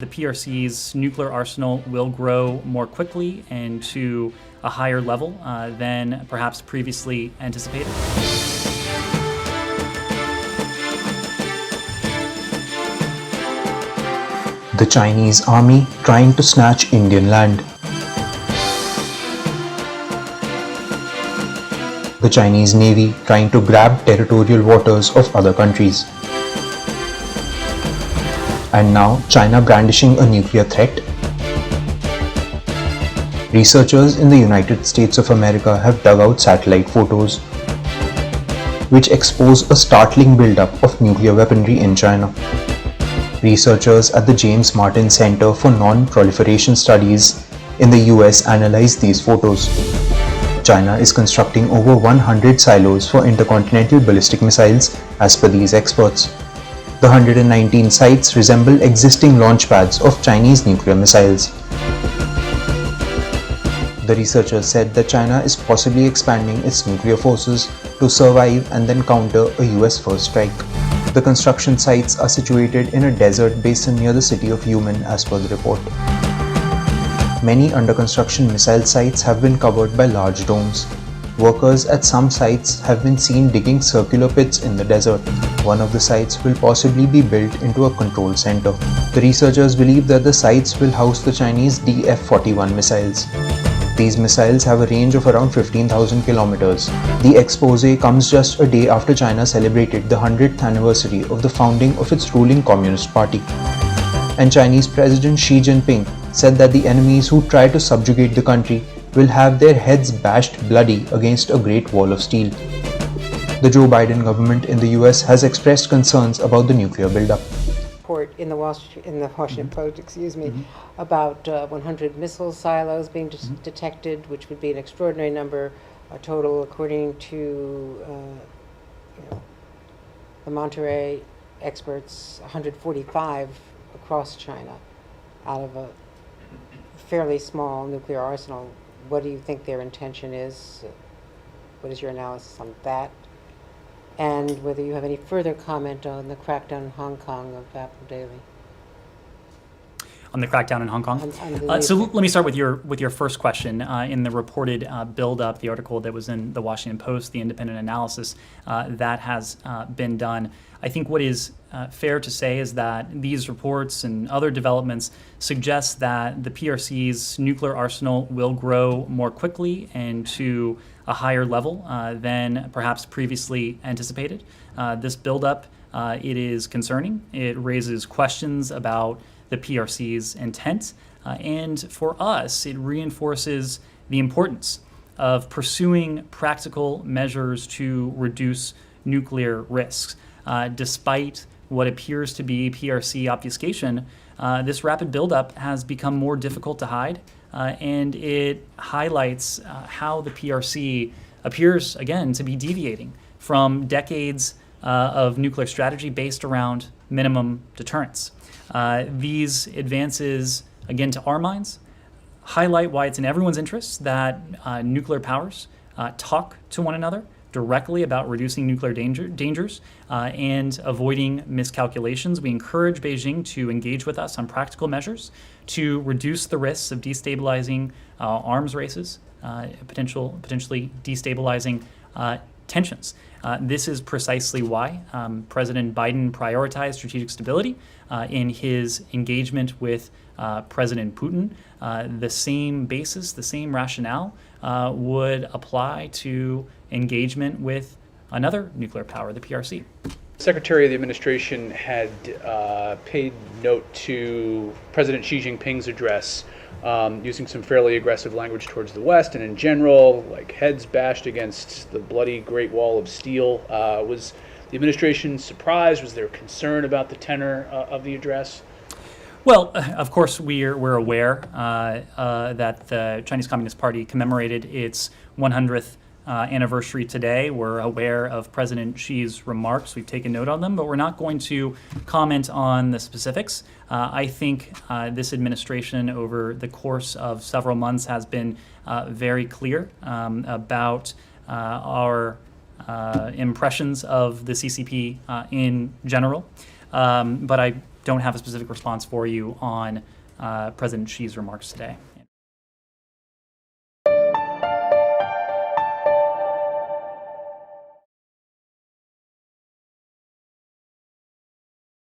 The PRC's nuclear arsenal will grow more quickly and to a higher level than perhaps previously anticipated. The Chinese army trying to snatch Indian land. The Chinese Navy trying to grab territorial waters of other countries. And now China brandishing a nuclear threat. Researchers in the United States of America have dug out satellite photos which expose a startling buildup of nuclear weaponry in China. Researchers at the James Martin Center for Non-Proliferation Studies in the US analyzed these photos. China is constructing over 100 silos for intercontinental ballistic missiles, as per these experts. The 119 sites resemble existing launch pads of Chinese nuclear missiles. The researchers said that China is possibly expanding its nuclear forces to survive and then counter a US first strike. The construction sites are situated in a desert basin near the city of Yumen, as per the report. Many under construction missile sites have been covered by large domes. Workers at some sites have been seen digging circular pits in the desert. One of the sites will possibly be built into a control center. The researchers believe that the sites will house the Chinese DF-41 missiles. These missiles have a range of around 15,000 kilometers. The expose comes just a day after China celebrated the 100th anniversary of the founding of its ruling Communist Party. And Chinese President Xi Jinping said that the enemies who try to subjugate the country will have their heads bashed bloody against a great wall of steel. The Joe Biden government in the US has expressed concerns about the nuclear buildup. Report in the Washington Post, about 100 missile silos being detected, which would be an extraordinary number, a total, according to the Monterey experts, 145 across China out of a fairly small nuclear arsenal. What do you think their intention is? What is your analysis on that? And whether you have any further comment on the crackdown in Hong Kong of Apple Daily. On the crackdown in Hong Kong? So let me start with your first question. In the reported build-up, the article that was in the Washington Post, the independent analysis, that has been done. I think what is fair to say is that these reports and other developments suggest that the PRC's nuclear arsenal will grow more quickly and to a higher level than perhaps previously anticipated. This buildup, it is concerning. It raises questions about the PRC's intent, and for us, it reinforces the importance of pursuing practical measures to reduce nuclear risks. Despite what appears to be PRC obfuscation, this rapid buildup has become more difficult to hide, and it highlights how the PRC appears, again, to be deviating from decades of nuclear strategy based around minimum deterrence. These advances, again, to our minds, highlight why it's in everyone's interest that nuclear powers talk to one another directly about reducing nuclear dangers and avoiding miscalculations. We encourage Beijing to engage with us on practical measures to reduce the risks of destabilizing arms races, potentially destabilizing tensions. This is precisely why President Biden prioritized strategic stability in his engagement with President Putin. The same basis, the same rationale would apply to engagement with another nuclear power, the PRC. Secretary of the Administration had paid note to President Xi Jinping's address, using some fairly aggressive language towards the West and in general, like heads bashed against the bloody Great Wall of Steel. Was the administration surprised? Was there concern about the tenor of the address? Well, of course, we're aware that the Chinese Communist Party commemorated its 100th anniversary today. We're aware of President Xi's remarks. We've taken note on them, but we're not going to comment on the specifics. I think this administration over the course of several months has been very clear about our impressions of the CCP in general. But I don't have a specific response for you on President Xi's remarks today.